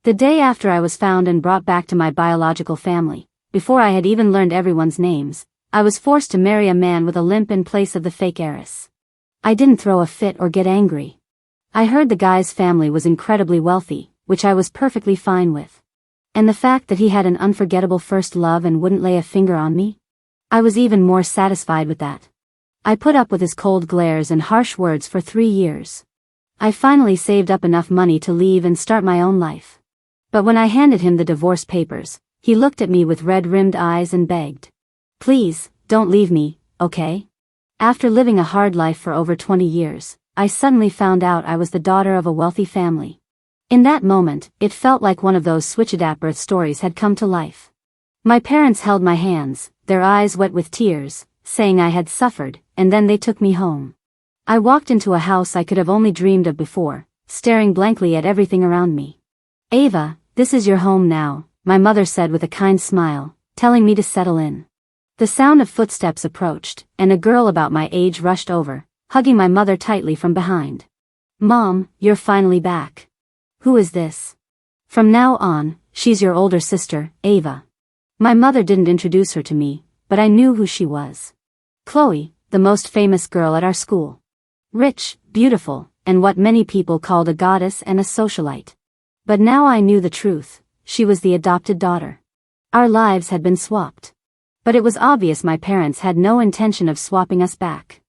The day after I was found and brought back to my biological family, before I had even learned everyone's names, I was forced to marry a man with a limp in place of the fake heiress. I didn't throw a fit or get angry. I heard the guy's family was incredibly wealthy, which I was perfectly fine with. And the fact that he had an unforgettable first love and wouldn't lay a finger on me? I was even more satisfied with that. I put up with his cold glares and harsh words for 3 years. I finally saved up enough money to leave and start my own life. But when I handed him the divorce papers, he looked at me with red-rimmed eyes and begged, "Please, don't leave me, okay?" After living a hard life for over 20 years, I suddenly found out I was the daughter of a wealthy family. In that moment, it felt like one of those switch-it-at birth stories had come to life. My parents held my hands, their eyes wet with tears, saying I had suffered, and then they took me home. I walked into a house I could have only dreamed of before, staring blankly at everything around me. "Ava, this is your home now," my mother said with a kind smile, telling me to settle in. The sound of footsteps approached, and a girl about my age rushed over, hugging my mother tightly from behind. "Mom, you're finally back. Who is this?" "From now on, she's your older sister, Ava." My mother didn't introduce her to me, but I knew who she was. Chloe, the most famous girl at our school. Rich, beautiful, and what many people called a goddess and a socialite. But now I knew the truth, she was the adopted daughter. Our lives had been swapped. But it was obvious my parents had no intention of swapping us back.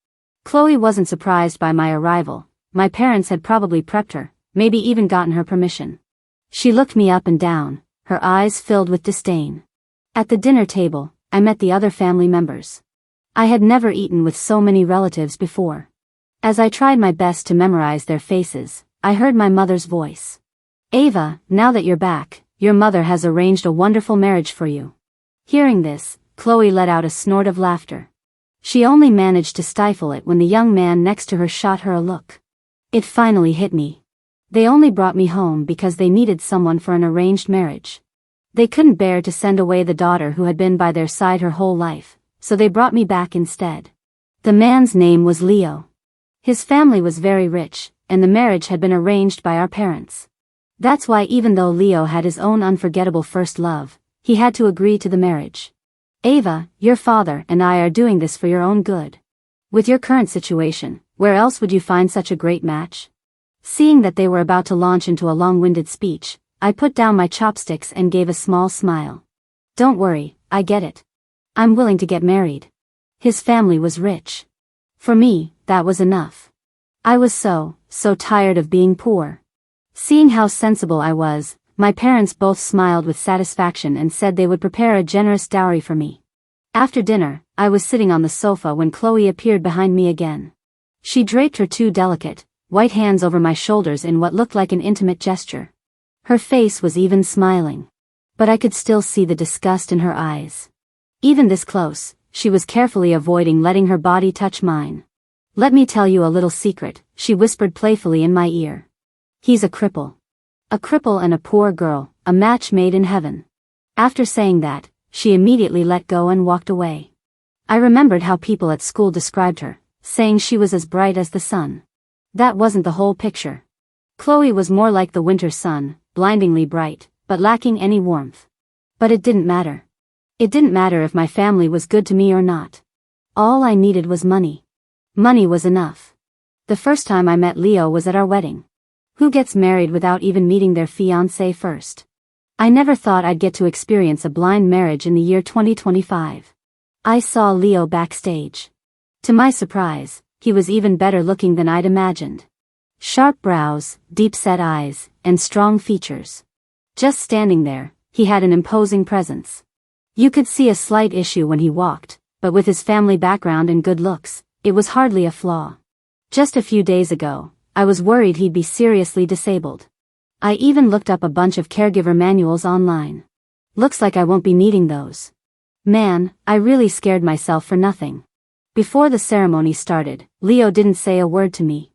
Chloe wasn't surprised by my arrival. My parents had probably prepped her, maybe even gotten her permission. She looked me up and down, her eyes filled with disdain. At the dinner table, I met the other family members. I had never eaten with so many relatives before. As I tried my best to memorize their faces, I heard my mother's voice. "Ava, now that you're back, your mother has arranged a wonderful marriage for you." Hearing this, Chloe let out a snort of laughter. She only managed to stifle it when the young man next to her shot her a look. It finally hit me. They only brought me home because they needed someone for an arranged marriage. They couldn't bear to send away the daughter who had been by their side her whole life, so they brought me back instead. The man's name was Leo. His family was very rich, and the marriage had been arranged by our parents. That's why even though Leo had his own unforgettable first love, he had to agree to the marriage. "Ava, your father and I are doing this for your own good. With your current situation, where else would you find such a great match?" Seeing that they were about to launch into a long-winded speech, I put down my chopsticks and gave a small smile. "Don't worry, I get it. I'm willing to get married." His family was rich. For me, that was enough. I was so tired of being poor. Seeing how sensible I was, my parents both smiled with satisfaction and said they would prepare a generous dowry for me. After dinner, I was sitting on the sofa when Chloe appeared behind me again. She draped her two delicate, white hands over my shoulders in what looked like an intimate gesture. Her face was even smiling. But I could still see the disgust in her eyes. Even this close, she was carefully avoiding letting her body touch mine. "Let me tell you a little secret," she whispered playfully in my ear. "He's a cripple. A cripple and a poor girl, a match made in heaven." After saying that, she immediately let go and walked away. I remembered how people at school described her, saying she was as bright as the sun. That wasn't the whole picture. Chloe was more like the winter sun, blindingly bright, but lacking any warmth. But it didn't matter. It didn't matter if my family was good to me or not. All I needed was money. Money was enough. The first time I met Leo was at our wedding. Who gets married without even meeting their fiancé first? I never thought I'd get to experience a blind marriage in the year 2025. I saw Leo backstage. To my surprise, he was even better looking than I'd imagined. Sharp brows, deep-set eyes, and strong features. Just standing there, he had an imposing presence. You could see a slight issue when he walked, but with his family background and good looks, it was hardly a flaw. Just a few days ago, I was worried he'd be seriously disabled. I even looked up a bunch of caregiver manuals online. Looks like I won't be needing those. Man, I really scared myself for nothing. Before the ceremony started, Leo didn't say a word to me.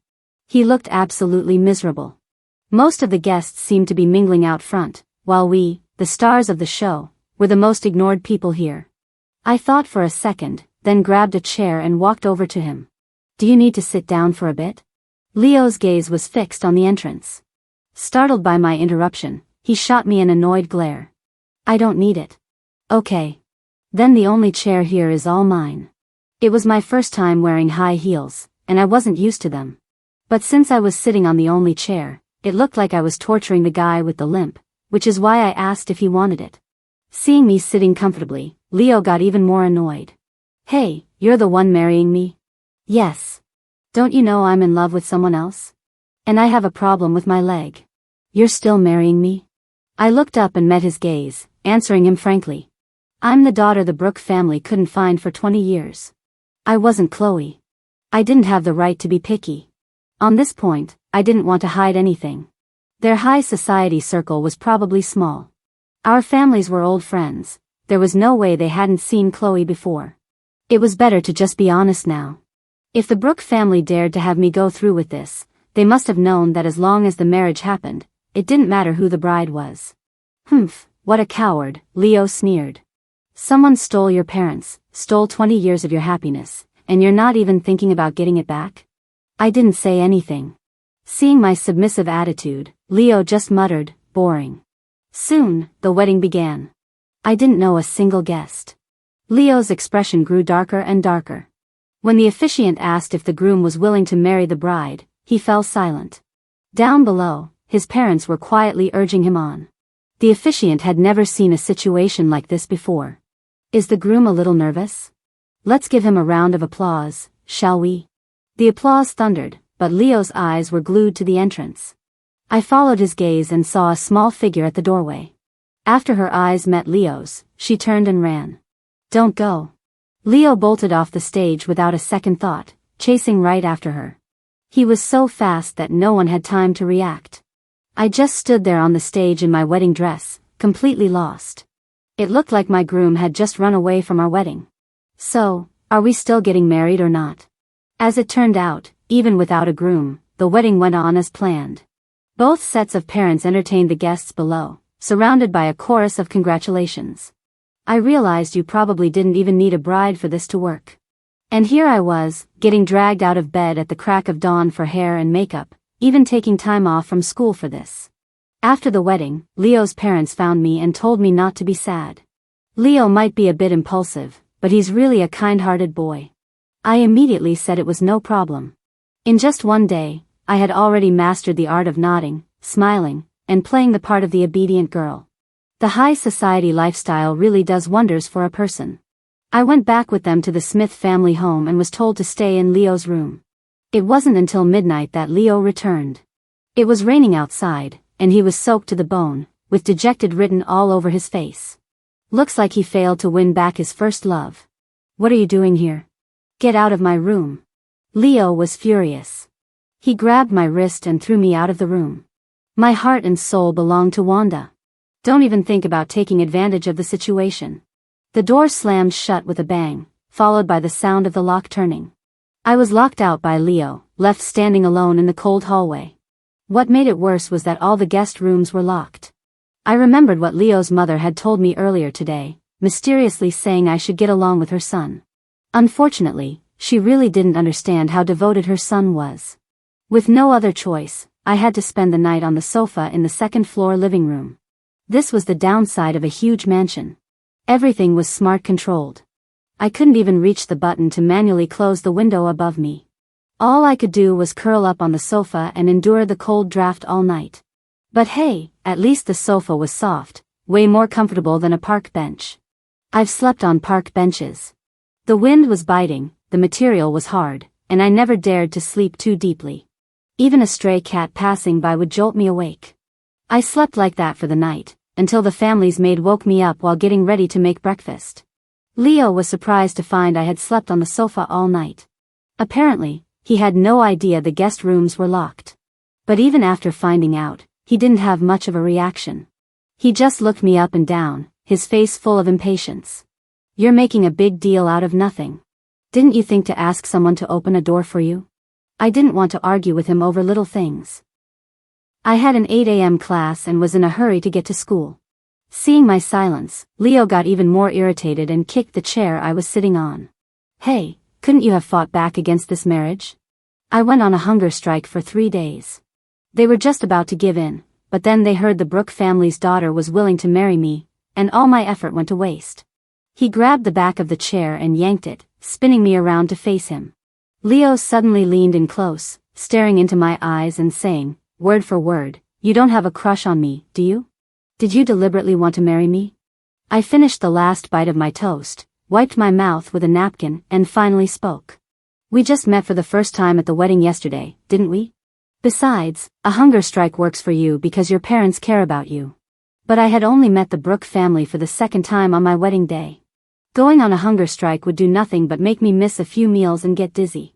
He looked absolutely miserable. Most of the guests seemed to be mingling out front, while we, the stars of the show, were the most ignored people here. I thought for a second, then grabbed a chair and walked over to him. "Do you need to sit down for a bit?" Leo's gaze was fixed on the entrance. Startled by my interruption, He shot me an annoyed glare. I don't need it. Okay. Then the only chair here is all mine. It was my first time wearing high heels, and I wasn't used to them. But since I was sitting on the only chair, it looked like I was torturing the guy with the limp, which is why I asked if he wanted it. Seeing me sitting comfortably, Leo got even more annoyed. Hey, you're the one marrying me? Yes. Don't you know I'm in love with someone else? And I have a problem with my leg. You're still marrying me? I looked up and met his gaze, answering him frankly. I'm the daughter the Brooke family couldn't find for 20 years. I wasn't Chloe. I didn't have the right to be picky. On this point, I didn't want to hide anything. Their high society circle was probably small. Our families were old friends. There was no way they hadn't seen Chloe before. It was better to just be honest now. If the Brooke family dared to have me go through with this, they must have known that as long as the marriage happened, it didn't matter who the bride was. Humph, what a coward, Leo sneered. Someone stole your parents, stole 20 years of your happiness, and you're not even thinking about getting it back? I didn't say anything. Seeing my submissive attitude, Leo just muttered, boring. Soon, the wedding began. I didn't know a single guest. Leo's expression grew darker and darker. When the officiant asked if the groom was willing to marry the bride, he fell silent. Down below, his parents were quietly urging him on. The officiant had never seen a situation like this before. Is the groom a little nervous? Let's give him a round of applause, shall we? The applause thundered, but Leo's eyes were glued to the entrance. I followed his gaze and saw a small figure at the doorway. After her eyes met Leo's, she turned and ran. Don't go. Leo bolted off the stage without a second thought, chasing right after her. He was so fast that no one had time to react. I just stood there on the stage in my wedding dress, completely lost. It looked like my groom had just run away from our wedding. So, are we still getting married or not? As it turned out, even without a groom, the wedding went on as planned. Both sets of parents entertained the guests below, surrounded by a chorus of congratulations. I realized you probably didn't even need a bride for this to work. And here I was, getting dragged out of bed at the crack of dawn for hair and makeup, even taking time off from school for this. After the wedding, Leo's parents found me and told me not to be sad. Leo might be a bit impulsive, but he's really a kind-hearted boy. I immediately said it was no problem. In just one day, I had already mastered the art of nodding, smiling, and playing the part of the obedient girl. The high society lifestyle really does wonders for a person. I went back with them to the Smith family home and was told to stay in Leo's room. It wasn't until midnight that Leo returned. It was raining outside, and he was soaked to the bone, with dejected written all over his face. Looks like he failed to win back his first love. What are you doing here? Get out of my room. Leo was furious. He grabbed my wrist and threw me out of the room. My heart and soul belonged to Wanda. Don't even think about taking advantage of the situation. The door slammed shut with a bang, followed by the sound of the lock turning. I was locked out by Leo, left standing alone in the cold hallway. What made it worse was that all the guest rooms were locked. I remembered what Leo's mother had told me earlier today, mysteriously saying I should get along with her son. Unfortunately, she really didn't understand how devoted her son was. With no other choice, I had to spend the night on the sofa in the second-floor living room. This was the downside of a huge mansion. Everything was smart-controlled. I couldn't even reach the button to manually close the window above me. All I could do was curl up on the sofa and endure the cold draft all night. But hey, at least the sofa was soft, way more comfortable than a park bench. I've slept on park benches. The wind was biting, the material was hard, and I never dared to sleep too deeply. Even a stray cat passing by would jolt me awake. I slept like that for the night, until the family's maid woke me up while getting ready to make breakfast. Leo was surprised to find I had slept on the sofa all night. Apparently, he had no idea the guest rooms were locked. But even after finding out, he didn't have much of a reaction. He just looked me up and down, his face full of impatience. You're making a big deal out of nothing. Didn't you think to ask someone to open a door for you? I didn't want to argue with him over little things. I had an 8 a.m. class and was in a hurry to get to school. Seeing my silence, Leo got even more irritated and kicked the chair I was sitting on. Hey, couldn't you have fought back against this marriage? I went on a hunger strike for 3 days. They were just about to give in, but then they heard the Brooke family's daughter was willing to marry me, and all my effort went to waste. He grabbed the back of the chair and yanked it, spinning me around to face him. Leo suddenly leaned in close, staring into my eyes and saying, word for word, "You don't have a crush on me, do you? Did you deliberately want to marry me?" I finished the last bite of my toast, wiped my mouth with a napkin, and finally spoke. "We just met for the first time at the wedding yesterday, didn't we? Besides, a hunger strike works for you because your parents care about you. But I had only met the Brooke family for the second time on my wedding day. Going on a hunger strike would do nothing but make me miss a few meals and get dizzy.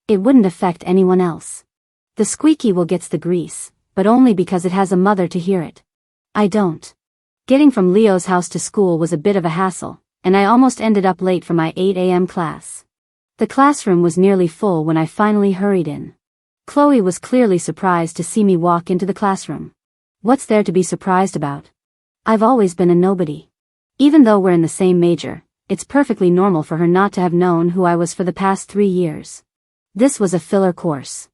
It wouldn't affect anyone else. The squeaky wheel gets the grease, but only because it has a mother to hear it. I don't." Getting from Leo's house to school was a bit of a hassle, and I almost ended up late for my 8 a.m. class. The classroom was nearly full when I finally hurried in. Chloe was clearly surprised to see me walk into the classroom. What's there to be surprised about? I've always been a nobody. Even though we're in the same major, it's perfectly normal for her not to have known who I was for the past 3 years. This was a filler course.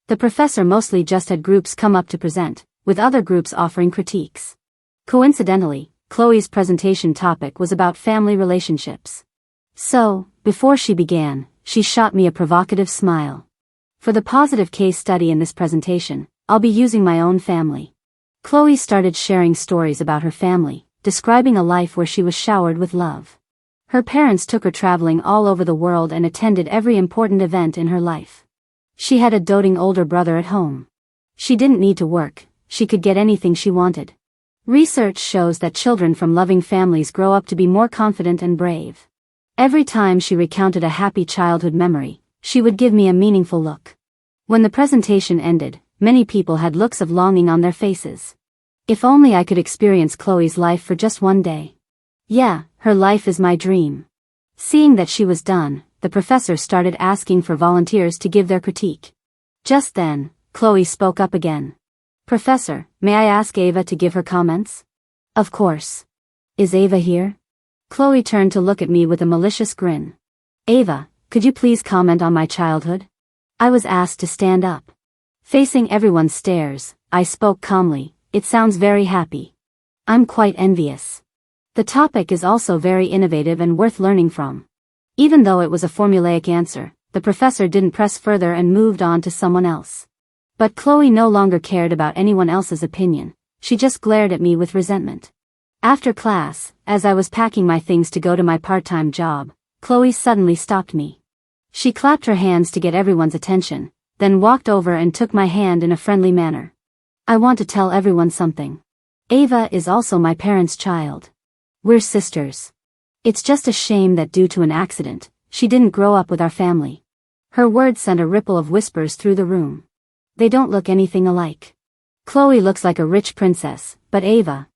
The professor mostly just had groups come up to present, with other groups offering critiques. Coincidentally, Chloe's presentation topic was about family relationships. So, before she began, she shot me a provocative smile. For the positive case study in this presentation, I'll be using my own family. Chloe started sharing stories about her family, describing a life where she was showered with love. Her parents took her traveling all over the world and attended every important event in her life. She had a doting older brother at home. She didn't need to work, she could get anything she wanted. Research shows that children from loving families grow up to be more confident and brave. Every time she recounted a happy childhood memory, she would give me a meaningful look. When the presentation ended, many people had looks of longing on their faces. If only I could experience Chloe's life for just one day. Yeah, her life is my dream. Seeing that she was done, the professor started asking for volunteers to give their critique. Just then, Chloe spoke up again. "Professor, may I ask Ava to give her comments?" "Of course. Is Ava here?" Chloe turned to look at me with a malicious grin. "Ava, could you please comment on my childhood?" I was asked to stand up. Facing everyone's stares, I spoke calmly, "It sounds very happy. I'm quite envious. The topic is also very innovative and worth learning from." Even though it was a formulaic answer, the professor didn't press further and moved on to someone else. But Chloe no longer cared about anyone else's opinion, she just glared at me with resentment. After class, as I was packing my things to go to my part-time job, Chloe suddenly stopped me. She clapped her hands to get everyone's attention, then walked over and took my hand in a friendly manner. "I want to tell everyone something. Ava is also my parents' child. We're sisters. It's just a shame that due to an accident, she didn't grow up with our family." Her words sent a ripple of whispers through the room. "They don't look anything alike. Chloe looks like a rich princess, but Ava.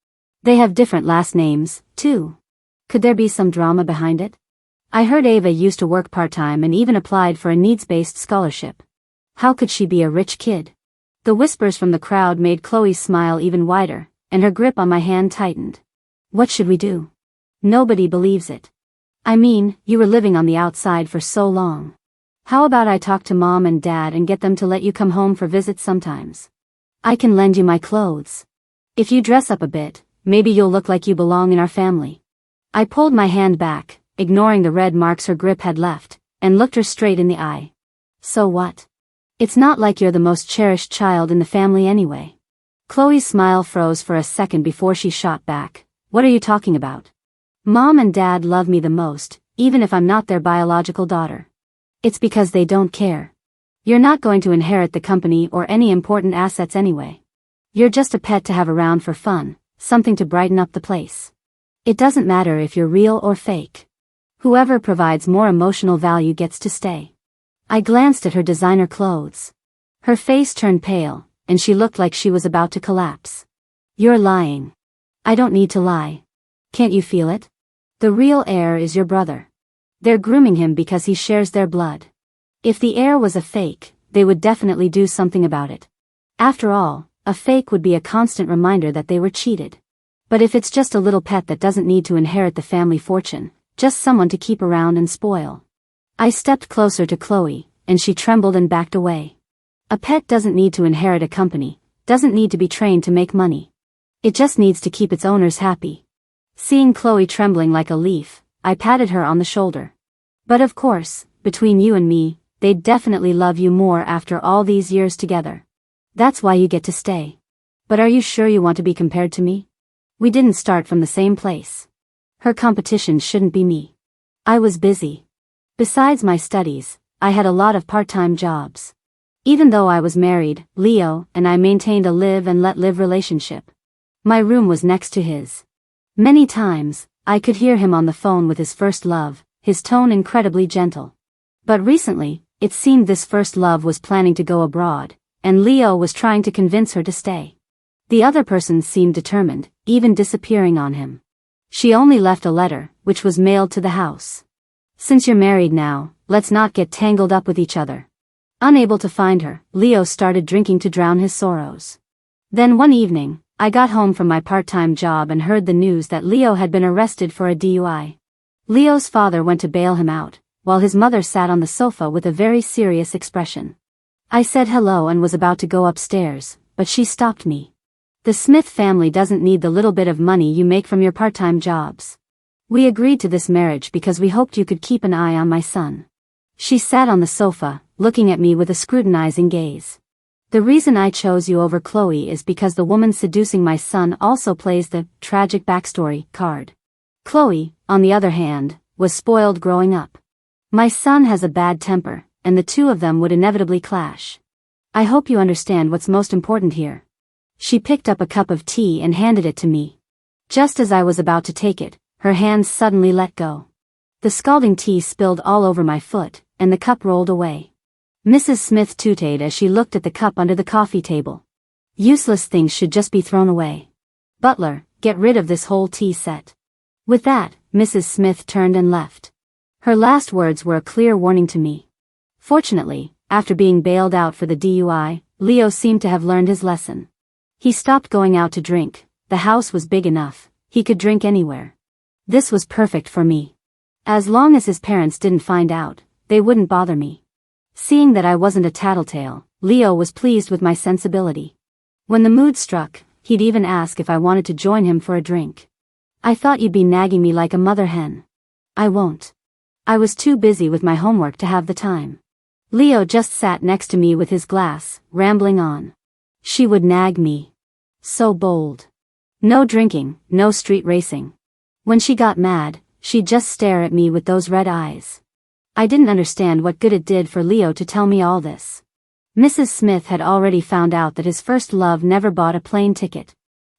They have different last names, too. Could there be some drama behind it? I heard Ava used to work part-time and even applied for a needs-based scholarship. How could she be a rich kid?" The whispers from the crowd made Chloe's smile even wider, and her grip on my hand tightened. "What should we do? Nobody believes it. I mean, you were living on the outside for so long. How about I talk to Mom and Dad and get them to let you come home for visits sometimes? I can lend you my clothes. If you dress up a bit, maybe you'll look like you belong in our family." I pulled my hand back, ignoring the red marks her grip had left, and looked her straight in the eye. "So what? It's not like you're the most cherished child in the family anyway." Chloe's smile froze for a second before she shot back. "What are you talking about? Mom and Dad love me the most, even if I'm not their biological daughter. It's because they don't care. You're not going to inherit the company or any important assets anyway. You're just a pet to have around for fun, something to brighten up the place. It doesn't matter if you're real or fake. Whoever provides more emotional value gets to stay." I glanced at her designer clothes. Her face turned pale, and she looked like she was about to collapse. "You're lying." "I don't need to lie. Can't you feel it? The real heir is your brother. They're grooming him because he shares their blood. If the heir was a fake, they would definitely do something about it. After all, a fake would be a constant reminder that they were cheated. But if it's just a little pet that doesn't need to inherit the family fortune, just someone to keep around and spoil." I stepped closer to Chloe, and she trembled and backed away. "A pet doesn't need to inherit a company, doesn't need to be trained to make money. It just needs to keep its owners happy. Seeing Chloe trembling like a leaf, I patted her on the shoulder. But of course, between you and me, they'd definitely love you more after all these years together. That's why you get to stay. But are you sure you want to be compared to me? We didn't start from the same place. Her competition shouldn't be me. I was busy. Besides my studies, I had a lot of part-time jobs. Even though I was married, Leo and I maintained a live and let live relationship. My room was next to his. Many times, I could hear him on the phone with his first love, his tone incredibly gentle. But recently, it seemed this first love was planning to go abroad, and Leo was trying to convince her to stay. The other person seemed determined, even disappearing on him. She only left a letter, which was mailed to the house. Since you're married now, let's not get tangled up with each other. Unable to find her, Leo started drinking to drown his sorrows. Then one evening, I got home from my part-time job and heard the news that Leo had been arrested for a DUI. Leo's father went to bail him out, while his mother sat on the sofa with a very serious expression. I said hello and was about to go upstairs, but she stopped me. The Smith family doesn't need the little bit of money you make from your part-time jobs. We agreed to this marriage because we hoped you could keep an eye on my son. She sat on the sofa, looking at me with a scrutinizing gaze. The reason I chose you over Chloe is because the woman seducing my son also plays the tragic backstory card. Chloe, on the other hand, was spoiled growing up. My son has a bad temper, and the two of them would inevitably clash. I hope you understand what's most important here. She picked up a cup of tea and handed it to me. Just as I was about to take it, her hands suddenly let go. The scalding tea spilled all over my foot, and the cup rolled away. Mrs. Smith tooted as she looked at the cup under the coffee table. Useless things should just be thrown away. Butler, get rid of this whole tea set. With that, Mrs. Smith turned and left. Her last words were a clear warning to me. Fortunately, after being bailed out for the DUI, Leo seemed to have learned his lesson. He stopped going out to drink. The house was big enough, he could drink anywhere. This was perfect for me. As long as his parents didn't find out, they wouldn't bother me. Seeing that I wasn't a tattletale, Leo was pleased with my sensibility. When the mood struck, he'd even ask if I wanted to join him for a drink. I thought you'd be nagging me like a mother hen. I won't. I was too busy with my homework to have the time. Leo just sat next to me with his glass, rambling on. She would nag me. So bold. No drinking, no street racing. When she got mad, she'd just stare at me with those red eyes. I didn't understand what good it did for Leo to tell me all this. Mrs. Smith had already found out that his first love never bought a plane ticket.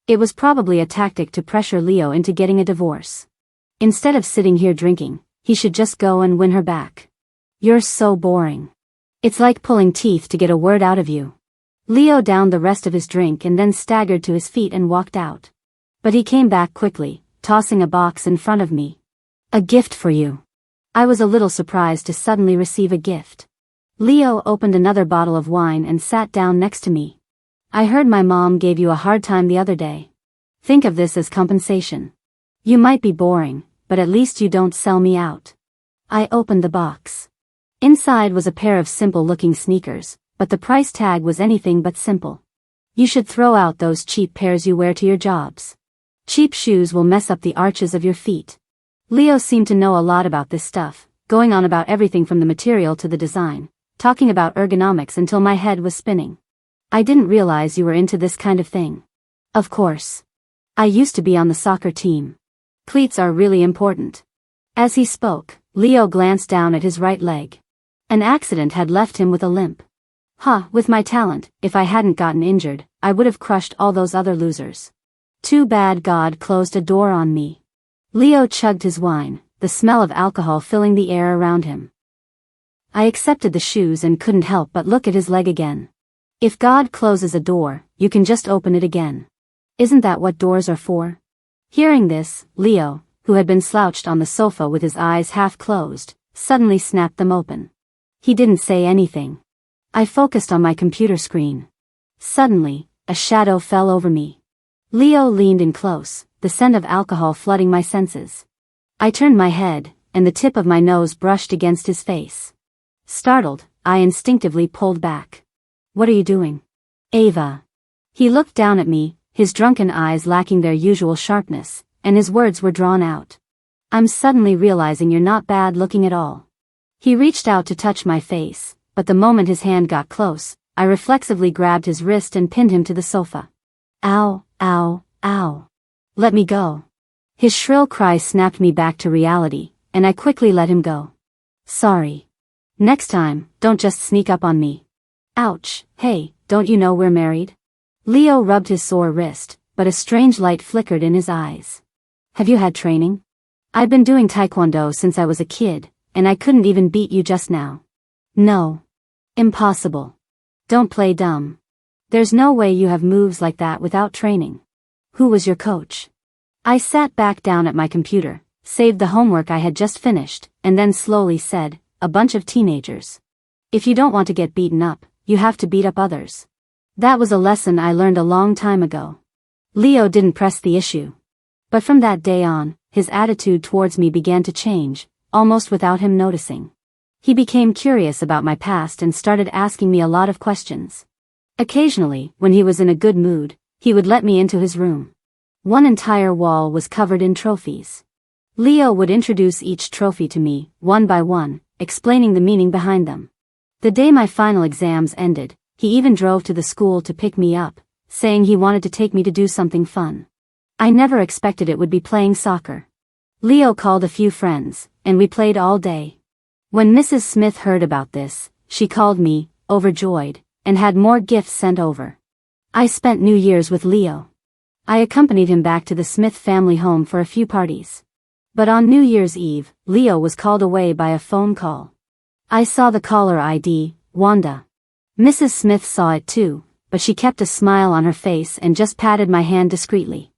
It was probably a tactic to pressure Leo into getting a divorce. Instead of sitting here drinking, he should just go and win her back. You're so boring. It's like pulling teeth to get a word out of you. Leo downed the rest of his drink and then staggered to his feet and walked out. But he came back quickly, tossing a box in front of me. A gift for you. I was a little surprised to suddenly receive a gift. Leo opened another bottle of wine and sat down next to me. I heard my mom gave you a hard time the other day. Think of this as compensation. You might be boring, but at least you don't sell me out. I opened the box. Inside was a pair of simple-looking sneakers, but the price tag was anything but simple. You should throw out those cheap pairs you wear to your jobs. Cheap shoes will mess up the arches of your feet. Leo seemed to know a lot about this stuff, going on about everything from the material to the design, talking about ergonomics until my head was spinning. I didn't realize you were into this kind of thing. Of course. I used to be on the soccer team. Cleats are really important. As he spoke, Leo glanced down at his right leg. An accident had left him with a limp. With my talent, if I hadn't gotten injured, I would have crushed all those other losers. Too bad God closed a door on me. Leo chugged his wine, the smell of alcohol filling the air around him. I accepted the shoes and couldn't help but look at his leg again. If God closes a door, you can just open it again. Isn't that what doors are for? Hearing this, Leo, who had been slouched on the sofa with his eyes half closed, suddenly snapped them open. He didn't say anything. I focused on my computer screen. Suddenly, a shadow fell over me. Leo leaned in close, the scent of alcohol flooding my senses. I turned my head, and the tip of my nose brushed against his face. Startled, I instinctively pulled back. What are you doing? Ava. He looked down at me, his drunken eyes lacking their usual sharpness, and his words were drawn out. I'm suddenly realizing you're not bad looking at all. He reached out to touch my face, but the moment his hand got close, I reflexively grabbed his wrist and pinned him to the sofa. Ow, ow, ow. Let me go. His shrill cry snapped me back to reality, and I quickly let him go. Sorry. Next time, don't just sneak up on me. Ouch, hey, don't you know we're married? Leo rubbed his sore wrist, but a strange light flickered in his eyes. Have you had training? I've been doing taekwondo since I was a kid, and I couldn't even beat you just now. No. Impossible. Don't play dumb. There's no way you have moves like that without training. Who was your coach? I sat back down at my computer, saved the homework I had just finished, and then slowly said, a bunch of teenagers. If you don't want to get beaten up, you have to beat up others. That was a lesson I learned a long time ago. Leo didn't press the issue. But from that day on, his attitude towards me began to change, almost without him noticing. He became curious about my past and started asking me a lot of questions. Occasionally, when he was in a good mood, he would let me into his room. One entire wall was covered in trophies. Leo would introduce each trophy to me, one by one, explaining the meaning behind them. The day my final exams ended, he even drove to the school to pick me up, saying he wanted to take me to do something fun. I never expected it would be playing soccer. Leo called a few friends, and we played all day. When Mrs. Smith heard about this, she called me, overjoyed, and had more gifts sent over. I spent New Year's with Leo. I accompanied him back to the Smith family home for a few parties. But on New Year's Eve, Leo was called away by a phone call. I saw the caller ID, Wanda. Mrs. Smith saw it too, but she kept a smile on her face and just patted my hand discreetly.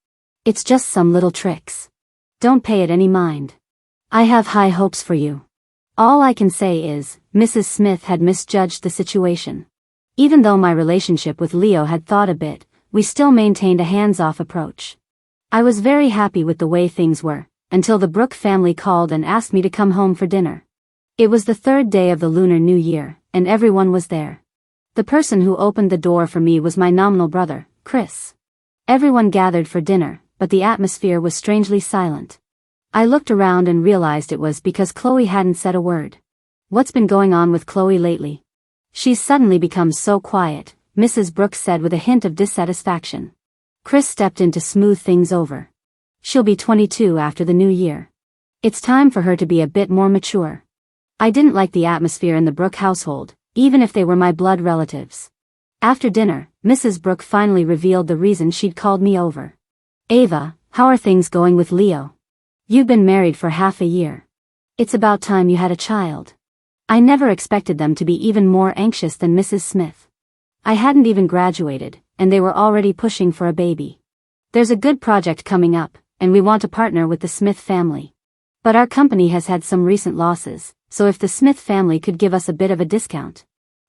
It's just some little tricks. Don't pay it any mind. I have high hopes for you. All I can say is, Mrs. Smith had misjudged the situation. Even though my relationship with Leo had thawed a bit, we still maintained a hands-off approach. I was very happy with the way things were, until the Brooke family called and asked me to come home for dinner. It was the third day of the Lunar New Year, and everyone was there. The person who opened the door for me was my nominal brother, Chris. Everyone gathered for dinner, but the atmosphere was strangely silent. I looked around and realized it was because Chloe hadn't said a word. What's been going on with Chloe lately? She's suddenly become so quiet, Mrs. Brooks said with a hint of dissatisfaction. Chris stepped in to smooth things over. She'll be 22 after the new year. It's time for her to be a bit more mature. I didn't like the atmosphere in the Brooke household, even if they were my blood relatives. After dinner, Mrs. Brooke finally revealed the reason she'd called me over. Ava, how are things going with Leo? You've been married for half a year. It's about time you had a child. I never expected them to be even more anxious than Mrs. Smith. I hadn't even graduated, and they were already pushing for a baby. There's a good project coming up, and we want to partner with the Smith family. But our company has had some recent losses, so if the Smith family could give us a bit of a discount.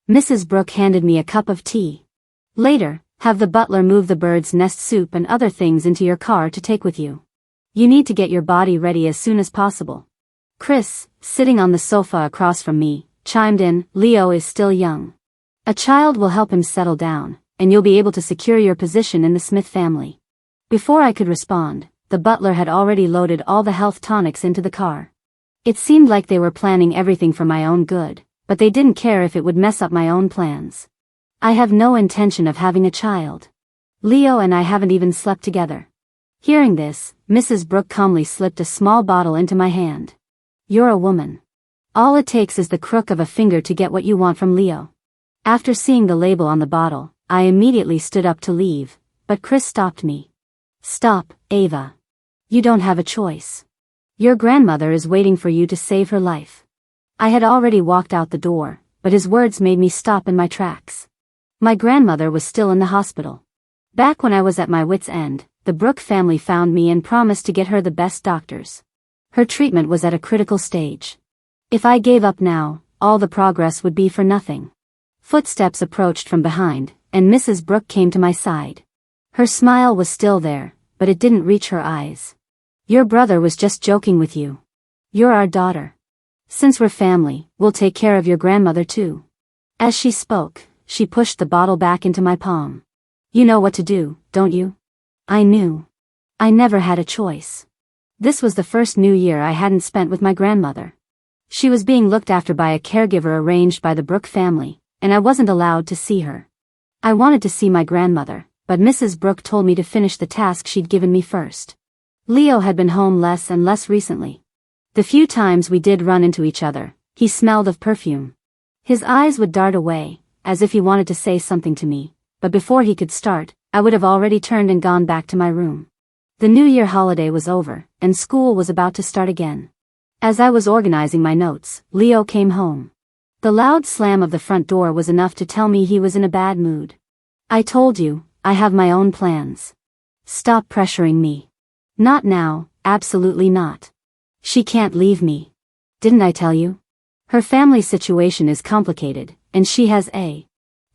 Mrs. Brooke handed me a cup of tea. Later, have the butler move the bird's nest soup and other things into your car to take with you. You need to get your body ready as soon as possible. Chris, sitting on the sofa across from me, chimed in, Leo is still young. A child will help him settle down, and you'll be able to secure your position in the Smith family. Before I could respond, the butler had already loaded all the health tonics into the car. It seemed like they were planning everything for my own good, but they didn't care if it would mess up my own plans. I have no intention of having a child. Leo and I haven't even slept together. Hearing this, Mrs. Brooke calmly slipped a small bottle into my hand. You're a woman. All it takes is the crook of a finger to get what you want from Leo. After seeing the label on the bottle, I immediately stood up to leave, but Chris stopped me. Stop, Ava. You don't have a choice. Your grandmother is waiting for you to save her life. I had already walked out the door, but his words made me stop in my tracks. My grandmother was still in the hospital. Back when I was at my wit's end, the Brooke family found me and promised to get her the best doctors. Her treatment was at a critical stage. If I gave up now, all the progress would be for nothing. Footsteps approached from behind, and Mrs. Brooke came to my side. Her smile was still there, but it didn't reach her eyes. Your brother was just joking with you. You're our daughter. Since we're family, we'll take care of your grandmother too. As she spoke, she pushed the bottle back into my palm. You know what to do, don't you? I knew. I never had a choice. This was the first New Year I hadn't spent with my grandmother. She was being looked after by a caregiver arranged by the Brooke family, and I wasn't allowed to see her. I wanted to see my grandmother, but Mrs. Brooke told me to finish the task she'd given me first. Leo had been home less and less recently. The few times we did run into each other, he smelled of perfume. His eyes would dart away, as if he wanted to say something to me, but before he could start, I would have already turned and gone back to my room. The New Year holiday was over, and school was about to start again. As I was organizing my notes, Leo came home. The loud slam of the front door was enough to tell me he was in a bad mood. I told you, I have my own plans. Stop pressuring me. Not now, absolutely not. She can't leave me. Didn't I tell you? Her family situation is complicated, and she has a...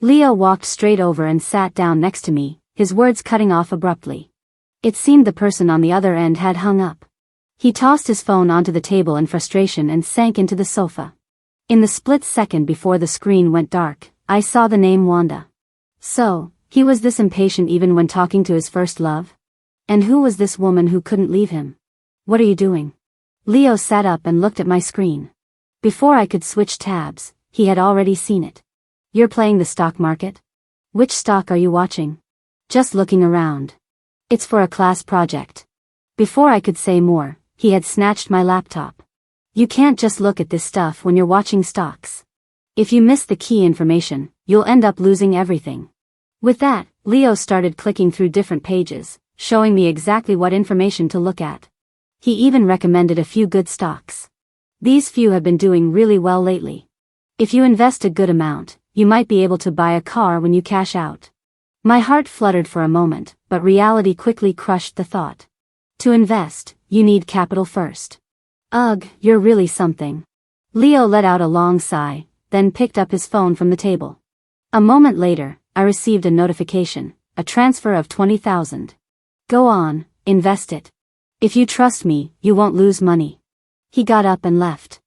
Leo walked straight over and sat down next to me, his words cutting off abruptly. It seemed the person on the other end had hung up. He tossed his phone onto the table in frustration and sank into the sofa. In the split second before the screen went dark, I saw the name Wanda. So, he was this impatient even when talking to his first love? And who was this woman who couldn't leave him? What are you doing? Leo sat up and looked at my screen. Before I could switch tabs, he had already seen it. You're playing the stock market? Which stock are you watching? Just looking around. It's for a class project. Before I could say more, he had snatched my laptop. You can't just look at this stuff when you're watching stocks. If you miss the key information, you'll end up losing everything. With that, Leo started clicking through different pages, showing me exactly what information to look at. He even recommended a few good stocks. These few have been doing really well lately. If you invest a good amount, you might be able to buy a car when you cash out. My heart fluttered for a moment, but reality quickly crushed the thought. To invest, you need capital first. Ugh, you're really something. Leo let out a long sigh, then picked up his phone from the table. A moment later, I received a notification, a transfer of 20,000. Go on, invest it. If you trust me, you won't lose money. He got up and left.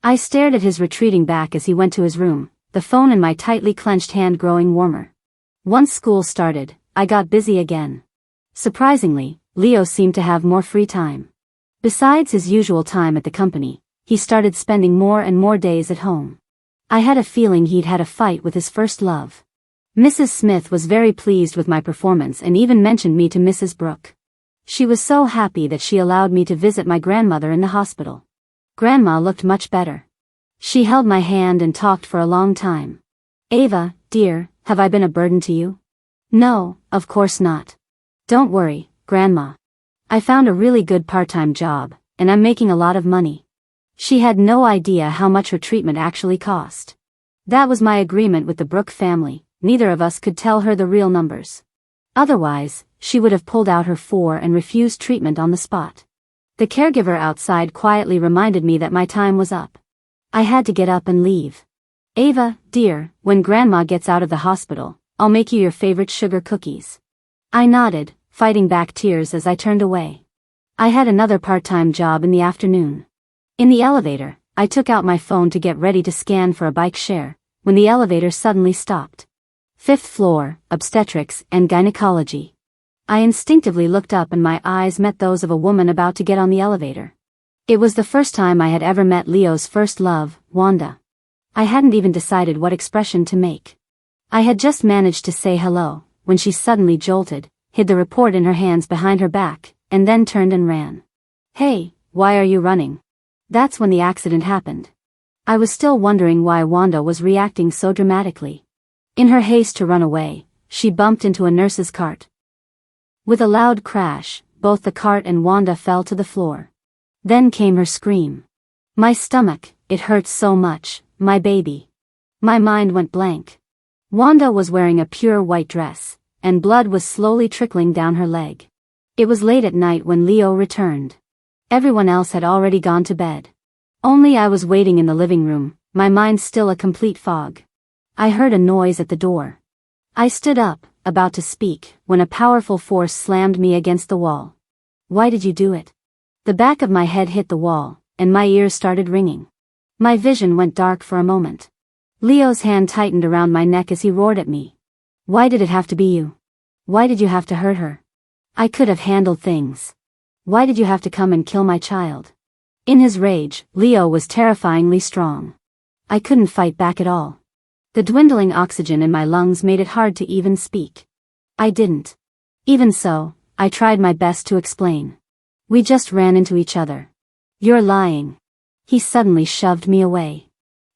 I stared at his retreating back as he went to his room, the phone in my tightly clenched hand growing warmer. Once school started, I got busy again. Surprisingly, Leo seemed to have more free time. Besides his usual time at the company, he started spending more and more days at home. I had a feeling he'd had a fight with his first love. Mrs. Smith was very pleased with my performance and even mentioned me to Mrs. Brooke. She was so happy that she allowed me to visit my grandmother in the hospital. Grandma looked much better. She held my hand and talked for a long time. Ava, dear, have I been a burden to you? No, of course not. Don't worry, Grandma. I found a really good part-time job, and I'm making a lot of money. She had no idea how much her treatment actually cost. That was my agreement with the Brooke family, neither of us could tell her the real numbers. Otherwise, she would have pulled out her $4 and refused treatment on the spot. The caregiver outside quietly reminded me that my time was up. I had to get up and leave. Ava, dear, when Grandma gets out of the hospital, I'll make you your favorite sugar cookies. I nodded, fighting back tears as I turned away. I had another part-time job in the afternoon. In the elevator, I took out my phone to get ready to scan for a bike share, when the elevator suddenly stopped. 5th floor, obstetrics and gynecology. I instinctively looked up and my eyes met those of a woman about to get on the elevator. It was the first time I had ever met Leo's first love, Wanda. I hadn't even decided what expression to make. I had just managed to say hello, when she suddenly jolted, hid the report in her hands behind her back, and then turned and ran. Hey, why are you running? That's when the accident happened. I was still wondering why Wanda was reacting so dramatically. In her haste to run away, she bumped into a nurse's cart. With a loud crash, both the cart and Wanda fell to the floor. Then came her scream. My stomach, it hurts so much, my baby. My mind went blank. Wanda was wearing a pure white dress, and blood was slowly trickling down her leg. It was late at night when Leo returned. Everyone else had already gone to bed. Only I was waiting in the living room, my mind still a complete fog. I heard a noise at the door. I stood up, about to speak, when a powerful force slammed me against the wall. Why did you do it? The back of my head hit the wall, and my ears started ringing. My vision went dark for a moment. Leo's hand tightened around my neck as he roared at me. Why did it have to be you? Why did you have to hurt her? I could have handled things. Why did you have to come and kill my child? In his rage, Leo was terrifyingly strong. I couldn't fight back at all. The dwindling oxygen in my lungs made it hard to even speak. I didn't. Even so, I tried my best to explain. We just ran into each other. You're lying. He suddenly shoved me away.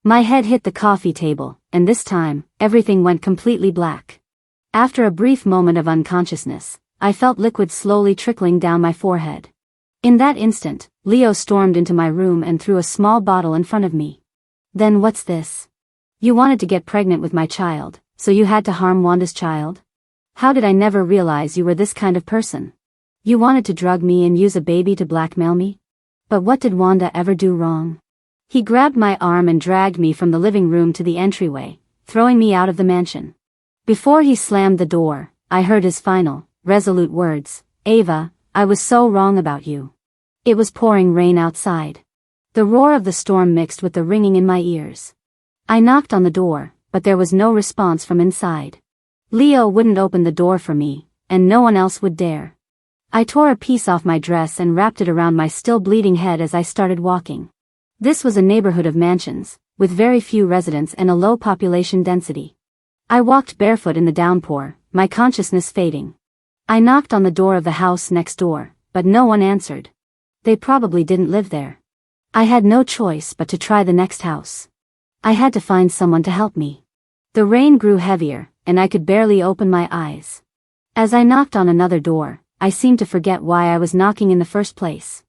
My head hit the coffee table, and this time, everything went completely black. After a brief moment of unconsciousness, I felt liquid slowly trickling down my forehead. In that instant, Leo stormed into my room and threw a small bottle in front of me. Then what's this? You wanted to get pregnant with my child, so you had to harm Wanda's child? How did I never realize you were this kind of person? You wanted to drug me and use a baby to blackmail me? But what did Wanda ever do wrong? He grabbed my arm and dragged me from the living room to the entryway, throwing me out of the mansion. Before he slammed the door, I heard his final, resolute words, Ava, I was so wrong about you. It was pouring rain outside. The roar of the storm mixed with the ringing in my ears. I knocked on the door, but there was no response from inside. Leo wouldn't open the door for me, and no one else would dare. I tore a piece off my dress and wrapped it around my still bleeding head as I started walking. This was a neighborhood of mansions, with very few residents and a low population density. I walked barefoot in the downpour, my consciousness fading. I knocked on the door of the house next door, but no one answered. They probably didn't live there. I had no choice but to try the next house. I had to find someone to help me. The rain grew heavier, and I could barely open my eyes. As I knocked on another door, I seemed to forget why I was knocking in the first place.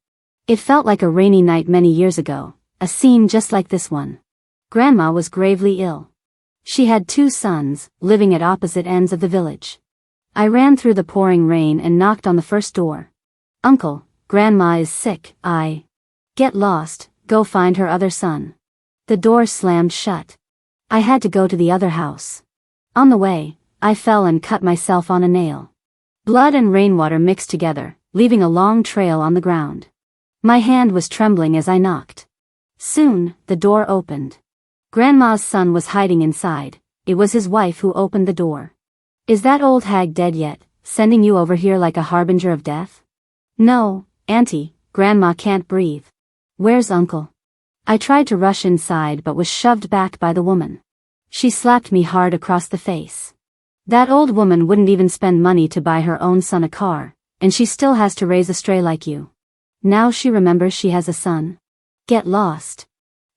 It felt like a rainy night many years ago, a scene just like this one. Grandma was gravely ill. She had 2 sons, living at opposite ends of the village. I ran through the pouring rain and knocked on the first door. Uncle, Grandma is sick. Get lost, go find her other son. The door slammed shut. I had to go to the other house. On the way, I fell and cut myself on a nail. Blood and rainwater mixed together, leaving a long trail on the ground. My hand was trembling as I knocked. Soon, the door opened. Grandma's son was hiding inside. It was his wife who opened the door. Is that old hag dead yet, sending you over here like a harbinger of death? No, Auntie, Grandma can't breathe. Where's Uncle? I tried to rush inside but was shoved back by the woman. She slapped me hard across the face. That old woman wouldn't even spend money to buy her own son a car, and she still has to raise a stray like you. Now she remembers she has a son. Get lost.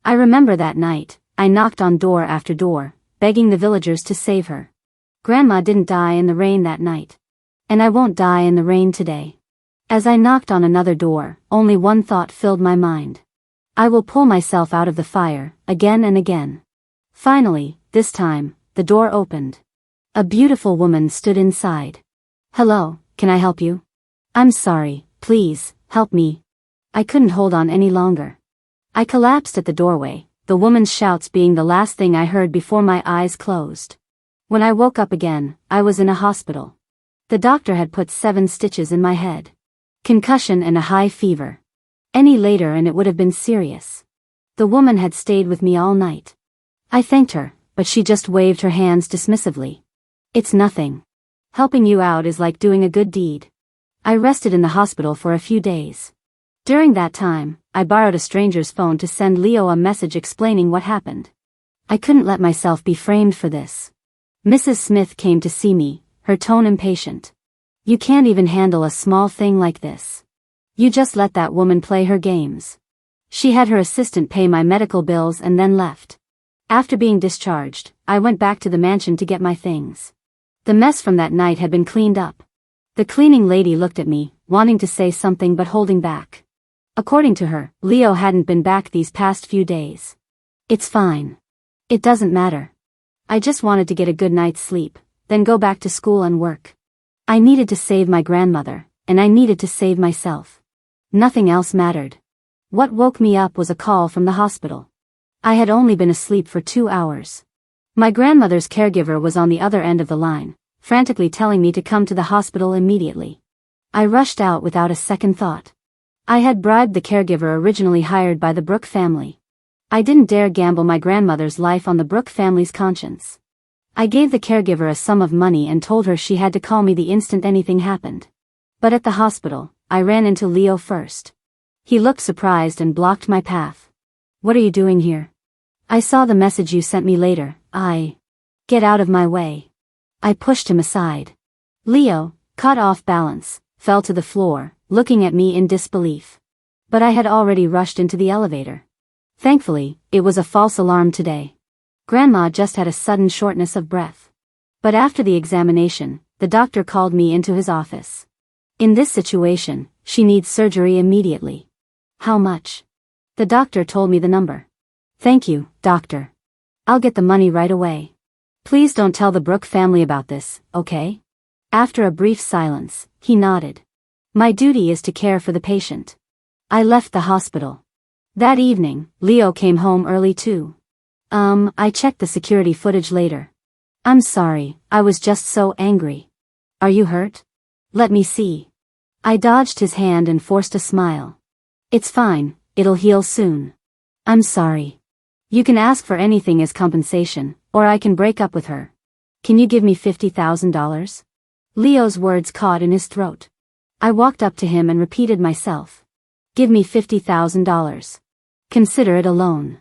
I remember that night, I knocked on door after door, begging the villagers to save her. Grandma didn't die in the rain that night. And I won't die in the rain today. As I knocked on another door, only one thought filled my mind. I will pull myself out of the fire, again and again. Finally, this time, the door opened. A beautiful woman stood inside. Hello, can I help you? I'm sorry, please, help me. I couldn't hold on any longer. I collapsed at the doorway, the woman's shouts being the last thing I heard before my eyes closed. When I woke up again, I was in a hospital. The doctor had put 7 stitches in my head. Concussion and a high fever. Any later and it would have been serious. The woman had stayed with me all night. I thanked her, but she just waved her hands dismissively. It's nothing. Helping you out is like doing a good deed. I rested in the hospital for a few days. During that time, I borrowed a stranger's phone to send Leo a message explaining what happened. I couldn't let myself be framed for this. Mrs. Smith came to see me, her tone impatient. You can't even handle a small thing like this. You just let that woman play her games. She had her assistant pay my medical bills and then left. After being discharged, I went back to the mansion to get my things. The mess from that night had been cleaned up. The cleaning lady looked at me, wanting to say something but holding back. According to her, Leo hadn't been back these past few days. It's fine. It doesn't matter. I just wanted to get a good night's sleep, then go back to school and work. I needed to save my grandmother, and I needed to save myself. Nothing else mattered. What woke me up was a call from the hospital. I had only been asleep for 2 hours. My grandmother's caregiver was on the other end of the line, frantically telling me to come to the hospital immediately. I rushed out without a second thought. I had bribed the caregiver originally hired by the Brooke family. I didn't dare gamble my grandmother's life on the Brooke family's conscience. I gave the caregiver a sum of money and told her she had to call me the instant anything happened. But at the hospital, I ran into Leo first. He looked surprised and blocked my path. "What are you doing here?" "I saw the message you sent me later. Get out of my way." I pushed him aside. Leo, caught off balance, fell to the floor, looking at me in disbelief. But I had already rushed into the elevator. Thankfully, it was a false alarm today. Grandma just had a sudden shortness of breath. But after the examination, the doctor called me into his office. "In this situation, she needs surgery immediately." "How much?" The doctor told me the number. "Thank you, doctor. I'll get the money right away. Please don't tell the Brooke family about this, okay?" After a brief silence, he nodded. "My duty is to care for the patient." I left the hospital. That evening, Leo came home early too. I checked the security footage later. "I'm sorry, I was just so angry." "Are you hurt?" "Let me see." I dodged his hand and forced a smile. "It's fine, it'll heal soon." "I'm sorry." "You can ask for anything as compensation, or I can break up with her. Can you give me $50,000? Leo's words caught in his throat. I walked up to him and repeated myself. "Give me $50,000. Consider it a loan.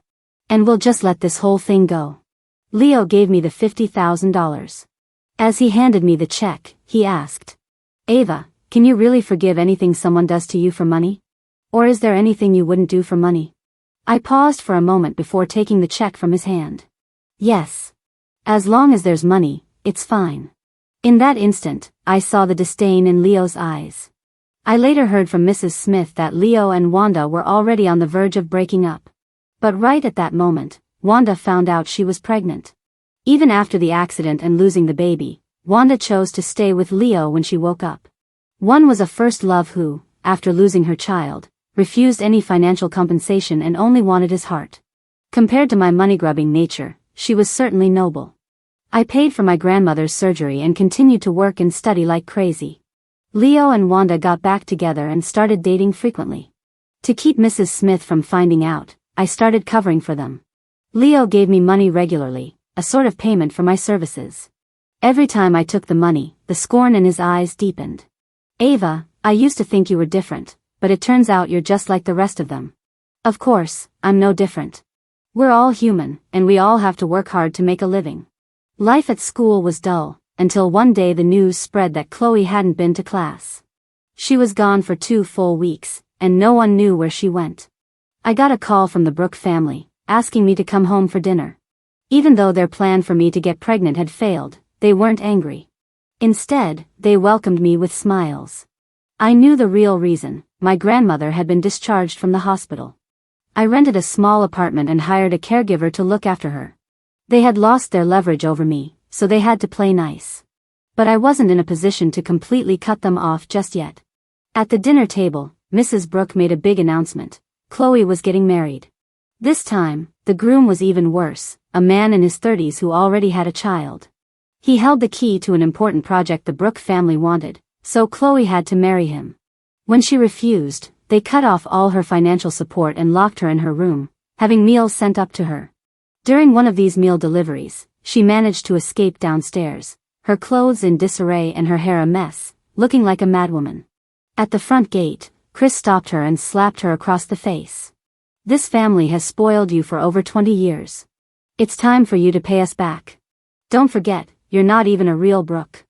And we'll just let this whole thing go." Leo gave me the $50,000. As he handed me the check, he asked, "Ava, can you really forgive anything someone does to you for money? Or is there anything you wouldn't do for money?" I paused for a moment before taking the check from his hand. "Yes. As long as there's money, it's fine." In that instant, I saw the disdain in Leo's eyes. I later heard from Mrs. Smith that Leo and Wanda were already on the verge of breaking up. But right at that moment, Wanda found out she was pregnant. Even after the accident and losing the baby, Wanda chose to stay with Leo when she woke up. One was a first love who, after losing her child, refused any financial compensation and only wanted his heart. Compared to my money-grubbing nature, she was certainly noble. I paid for my grandmother's surgery and continued to work and study like crazy. Leo and Wanda got back together and started dating frequently. To keep Mrs. Smith from finding out, I started covering for them. Leo gave me money regularly, a sort of payment for my services. Every time I took the money, the scorn in his eyes deepened. "Ava, I used to think you were different, but it turns out you're just like the rest of them." "Of course, I'm no different. We're all human, and we all have to work hard to make a living." Life at school was dull, until one day the news spread that Chloe hadn't been to class. She was gone for 2 full weeks, and no one knew where she went. I got a call from the Brooke family, asking me to come home for dinner. Even though their plan for me to get pregnant had failed, they weren't angry. Instead, they welcomed me with smiles. I knew the real reason: my grandmother had been discharged from the hospital. I rented a small apartment and hired a caregiver to look after her. They had lost their leverage over me, so they had to play nice. But I wasn't in a position to completely cut them off just yet. At the dinner table, Mrs. Brooke made a big announcement. Chloe was getting married. This time, the groom was even worse, a man in his 30s who already had a child. He held the key to an important project the Brooke family wanted, so Chloe had to marry him. When she refused, they cut off all her financial support and locked her in her room, having meals sent up to her. During one of these meal deliveries, she managed to escape downstairs, her clothes in disarray and her hair a mess, looking like a madwoman. At the front gate, Chris stopped her and slapped her across the face. "This family has spoiled you for over 20 years. It's time for you to pay us back. Don't forget, you're not even a real Brooke.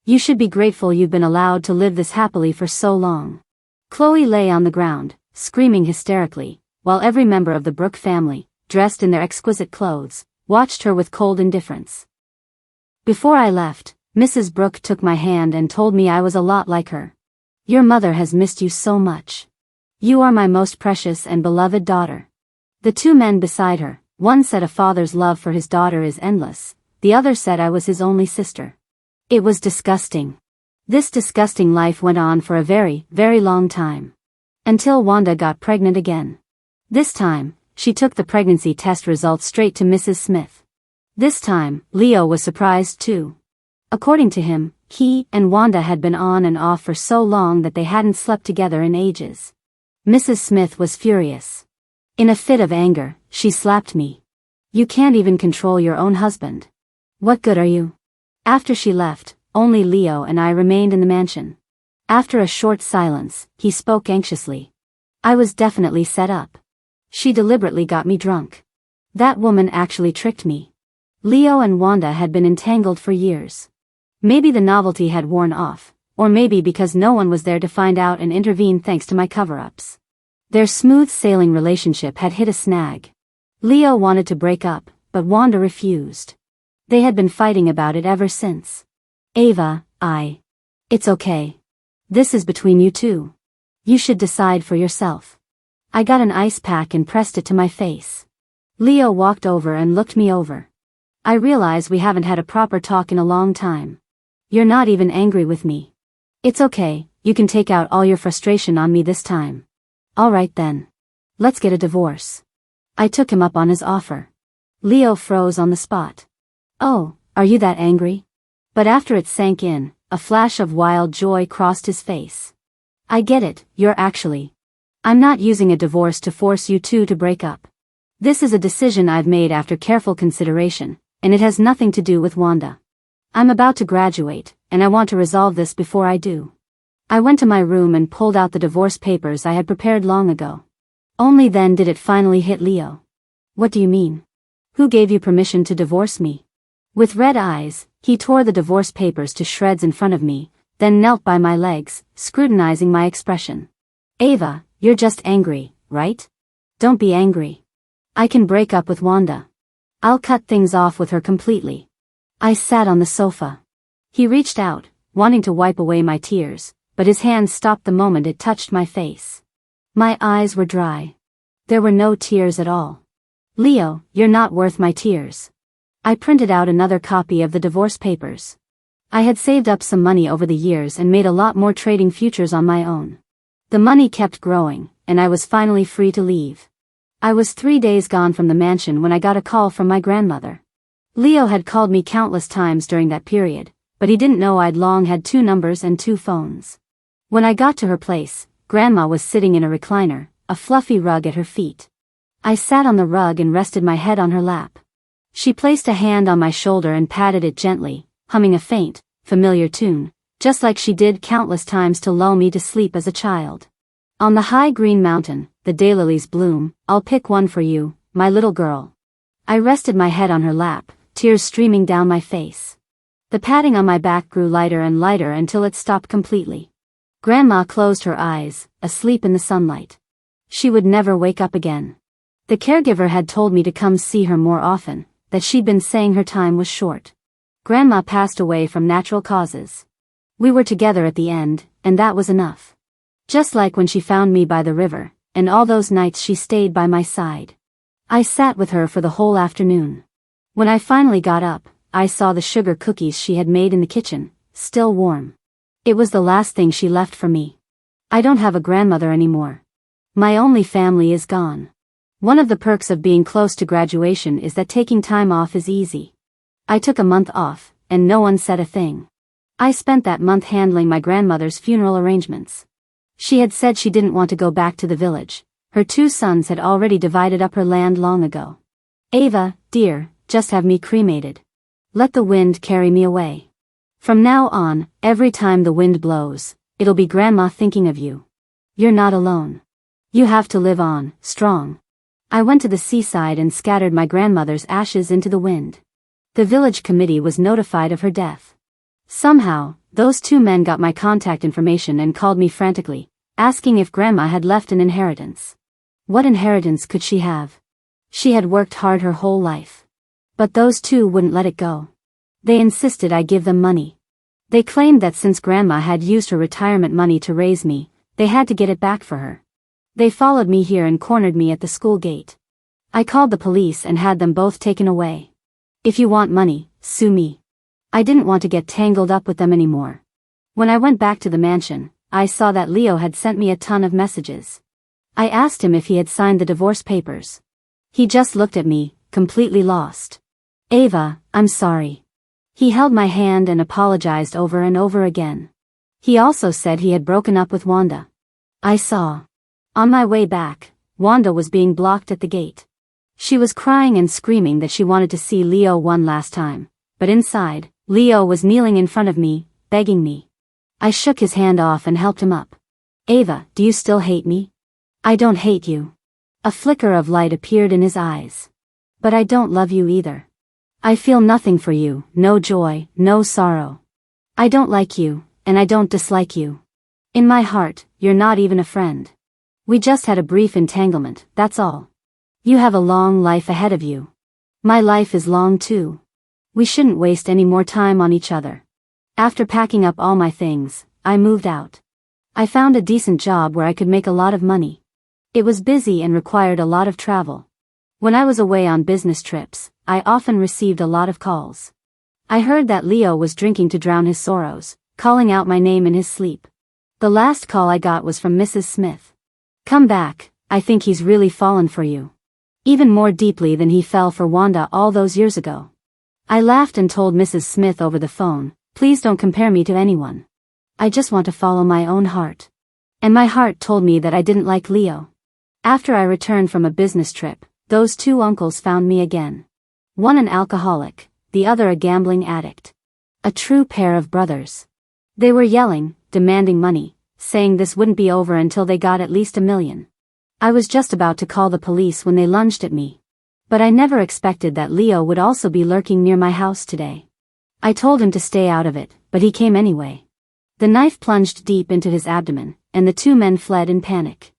You should be grateful you've been allowed to live this happily for so long." Chloe lay on the ground, screaming hysterically, while every member of the Brooke family, dressed in their exquisite clothes, watched her with cold indifference. Before I left, Mrs. Brooke took my hand and told me I was a lot like her. "Your mother has missed you so much. You are my most precious and beloved daughter." The 2 men beside her, one said a father's love for his daughter is endless, the other said I was his only sister. It was disgusting. This disgusting life went on for a very, very long time. Until Wanda got pregnant again. This time, she took the pregnancy test results straight to Mrs. Smith. This time, Leo was surprised too. According to him, he and Wanda had been on and off for so long that they hadn't slept together in ages. Mrs. Smith was furious. In a fit of anger, she slapped me. "You can't even control your own husband. What good are you? After she left, only Leo and I remained in the mansion. After a short silence, he spoke anxiously. I was definitely set up. She deliberately got me drunk. That woman actually tricked me. Leo and Wanda had been entangled for years. Maybe the novelty had worn off, or maybe because no one was there to find out and intervene thanks to my cover-ups. Their smooth sailing relationship had hit a snag. Leo wanted to break up, but Wanda refused. They had been fighting about it ever since. Ava, It's okay. This is between you two. You should decide for yourself. I got an ice pack and pressed it to my face. Leo walked over and looked me over. I realize we haven't had a proper talk in a long time. You're not even angry with me. It's okay, you can take out all your frustration on me this time. Alright then. Let's get a divorce. I took him up on his offer. Leo froze on the spot. Oh, are you that angry? But after it sank in, a flash of wild joy crossed his face. I get it, I'm not using a divorce to force you two to break up. This is a decision I've made after careful consideration, and it has nothing to do with Wanda. I'm about to graduate, and I want to resolve this before I do. I went to my room and pulled out the divorce papers I had prepared long ago. Only then did it finally hit Leo. What do you mean? Who gave you permission to divorce me? With red eyes, he tore the divorce papers to shreds in front of me, then knelt by my legs, scrutinizing my expression. Ava, you're just angry, right? Don't be angry. I can break up with Wanda. I'll cut things off with her completely. I sat on the sofa. He reached out, wanting to wipe away my tears, but his hand stopped the moment it touched my face. My eyes were dry. There were no tears at all. Leo, you're not worth my tears. I printed out another copy of the divorce papers. I had saved up some money over the years and made a lot more trading futures on my own. The money kept growing, and I was finally free to leave. I was 3 days gone from the mansion when I got a call from my grandmother. Leo had called me countless times during that period, but he didn't know I'd long had 2 numbers and 2 phones. When I got to her place, Grandma was sitting in a recliner, a fluffy rug at her feet. I sat on the rug and rested my head on her lap. She placed a hand on my shoulder and patted it gently, humming a faint, familiar tune, just like she did countless times to lull me to sleep as a child. On the high green mountain, the daylilies bloom, I'll pick one for you, my little girl. I rested my head on her lap, tears streaming down my face. The patting on my back grew lighter and lighter until it stopped completely. Grandma closed her eyes, asleep in the sunlight. She would never wake up again. The caregiver had told me to come see her more often, that she'd been saying her time was short. Grandma passed away from natural causes. We were together at the end, and that was enough. Just like when she found me by the river, and all those nights she stayed by my side. I sat with her for the whole afternoon. When I finally got up, I saw the sugar cookies she had made in the kitchen, still warm. It was the last thing she left for me. I don't have a grandmother anymore. My only family is gone. One of the perks of being close to graduation is that taking time off is easy. I took a month off, and no one said a thing. I spent that month handling my grandmother's funeral arrangements. She had said she didn't want to go back to the village. Her 2 sons had already divided up her land long ago. Ava, dear, just have me cremated. Let the wind carry me away. From now on, every time the wind blows, it'll be Grandma thinking of you. You're not alone. You have to live on, strong. I went to the seaside and scattered my grandmother's ashes into the wind. The village committee was notified of her death. Somehow, those 2 men got my contact information and called me frantically, asking if Grandma had left an inheritance. What inheritance could she have? She had worked hard her whole life. But those 2 wouldn't let it go. They insisted I give them money. They claimed that since Grandma had used her retirement money to raise me, they had to get it back for her. They followed me here and cornered me at the school gate. I called the police and had them both taken away. If you want money, sue me. I didn't want to get tangled up with them anymore. When I went back to the mansion, I saw that Leo had sent me a ton of messages. I asked him if he had signed the divorce papers. He just looked at me, completely lost. Ava, I'm sorry. He held my hand and apologized over and over again. He also said he had broken up with Wanda. I saw. On my way back, Wanda was being blocked at the gate. She was crying and screaming that she wanted to see Leo one last time, But inside, Leo was kneeling in front of me, begging me. I shook his hand off and helped him up. Ava, do you still hate me? I don't hate you. A flicker of light appeared in his eyes. But I don't love you either. I feel nothing for you, no joy, no sorrow. I don't like you, and I don't dislike you. In my heart, you're not even a friend. We just had a brief entanglement, that's all. You have a long life ahead of you. My life is long too. We shouldn't waste any more time on each other. After packing up all my things, I moved out. I found a decent job where I could make a lot of money. It was busy and required a lot of travel. When I was away on business trips, I often received a lot of calls. I heard that Leo was drinking to drown his sorrows, calling out my name in his sleep. The last call I got was from Mrs. Smith. Come back, I think he's really fallen for you. Even more deeply than he fell for Wanda all those years ago. I laughed and told Mrs. Smith over the phone, please don't compare me to anyone. I just want to follow my own heart. And my heart told me that I didn't like Leo. After I returned from a business trip, those two uncles found me again. One an alcoholic, the other a gambling addict. A true pair of brothers. They were yelling, demanding money, saying this wouldn't be over until they got at least $1 million. I was just about to call the police when they lunged at me. But I never expected that Leo would also be lurking near my house today. I told him to stay out of it, but he came anyway. The knife plunged deep into his abdomen, and the two men fled in panic.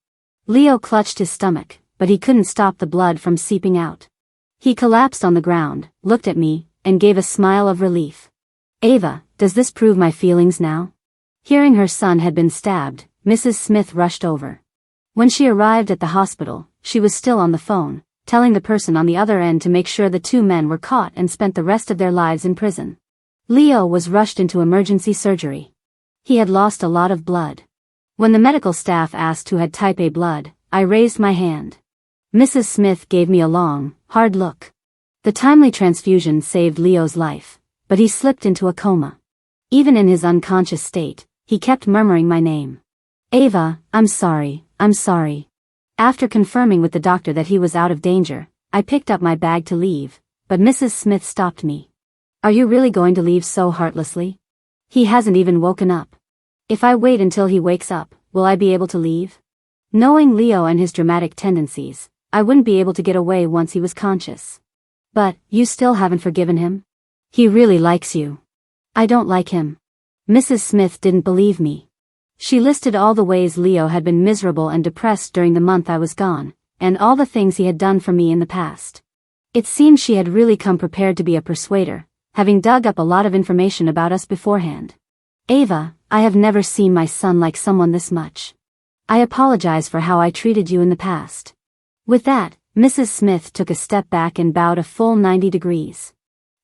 Leo clutched his stomach, but he couldn't stop the blood from seeping out. He collapsed on the ground, looked at me, and gave a smile of relief. Ava, does this prove my feelings now? Hearing her son had been stabbed, Mrs. Smith rushed over. When she arrived at the hospital, she was still on the phone, telling the person on the other end to make sure the two men were caught and spent the rest of their lives in prison. Leo was rushed into emergency surgery. He had lost a lot of blood. When the medical staff asked who had type A blood, I raised my hand. Mrs. Smith gave me a long, hard look. The timely transfusion saved Leo's life, but he slipped into a coma. Even in his unconscious state, he kept murmuring my name. Ava, I'm sorry. I'm sorry. After confirming with the doctor that he was out of danger, I picked up my bag to leave, but Mrs. Smith stopped me. Are you really going to leave so heartlessly? He hasn't even woken up. If I wait until he wakes up, will I be able to leave? Knowing Leo and his dramatic tendencies, I wouldn't be able to get away once he was conscious. But, you still haven't forgiven him? He really likes you. I don't like him. Mrs. Smith didn't believe me. She listed all the ways Leo had been miserable and depressed during the month I was gone, and all the things he had done for me in the past. It seemed she had really come prepared to be a persuader, having dug up a lot of information about us beforehand. Ava, I have never seen my son like someone this much. I apologize for how I treated you in the past. With that, Mrs. Smith took a step back and bowed a full 90 degrees.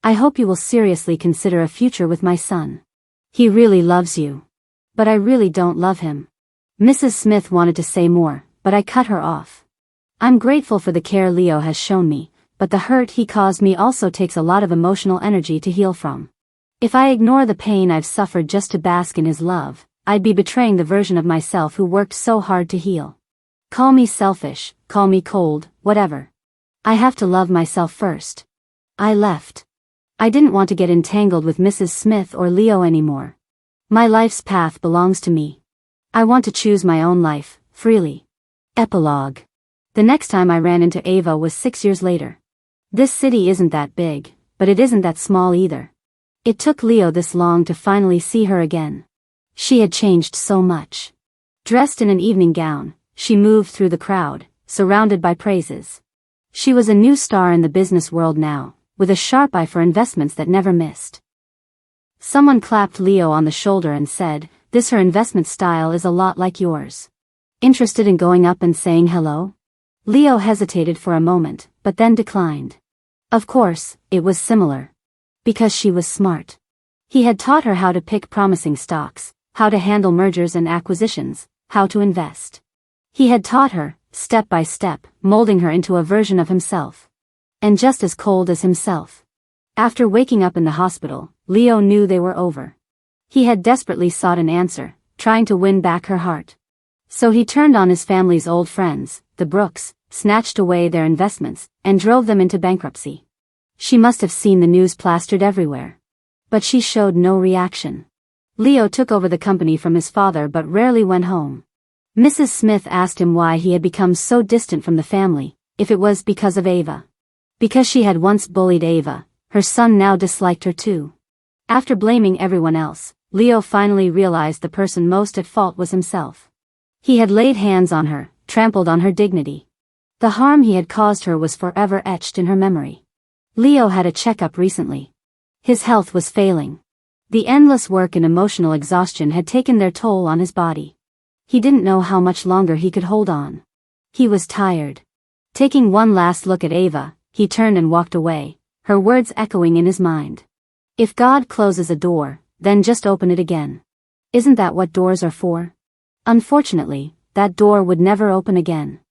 I hope you will seriously consider a future with my son. He really loves you. But I really don't love him. Mrs. Smith wanted to say more, but I cut her off. I'm grateful for the care Leo has shown me, but the hurt he caused me also takes a lot of emotional energy to heal from. If I ignore the pain I've suffered just to bask in his love, I'd be betraying the version of myself who worked so hard to heal. Call me selfish, call me cold, whatever. I have to love myself first. I left. I didn't want to get entangled with Mrs. Smith or Leo anymore. My life's path belongs to me. I want to choose my own life, freely. Epilogue. The next time I ran into Ava was 6 years later. This city isn't that big, but it isn't that small either. It took Leo this long to finally see her again. She had changed so much. Dressed in an evening gown, she moved through the crowd, surrounded by praises. She was a new star in the business world now, with a sharp eye for investments that never missed. Someone clapped Leo on the shoulder and said, "This her investment style is a lot like yours. Interested in going up and saying hello?" Leo hesitated for a moment, but then declined. Of course, it was similar. Because she was smart. He had taught her how to pick promising stocks, how to handle mergers and acquisitions, how to invest. He had taught her, step by step, molding her into a version of himself. And just as cold as himself. After waking up in the hospital, Leo knew they were over. He had desperately sought an answer, trying to win back her heart. So he turned on his family's old friends, the Brooks, snatched away their investments, and drove them into bankruptcy. She must have seen the news plastered everywhere. But she showed no reaction. Leo took over the company from his father but rarely went home. Mrs. Smith asked him why he had become so distant from the family, if it was because of Ava. Because she had once bullied Ava, her son now disliked her too. After blaming everyone else, Leo finally realized the person most at fault was himself. He had laid hands on her, trampled on her dignity. The harm he had caused her was forever etched in her memory. Leo had a checkup recently. His health was failing. The endless work and emotional exhaustion had taken their toll on his body. He didn't know how much longer he could hold on. He was tired. Taking one last look at Ava, he turned and walked away, her words echoing in his mind. If God closes a door, then just open it again. Isn't that what doors are for? Unfortunately, that door would never open again.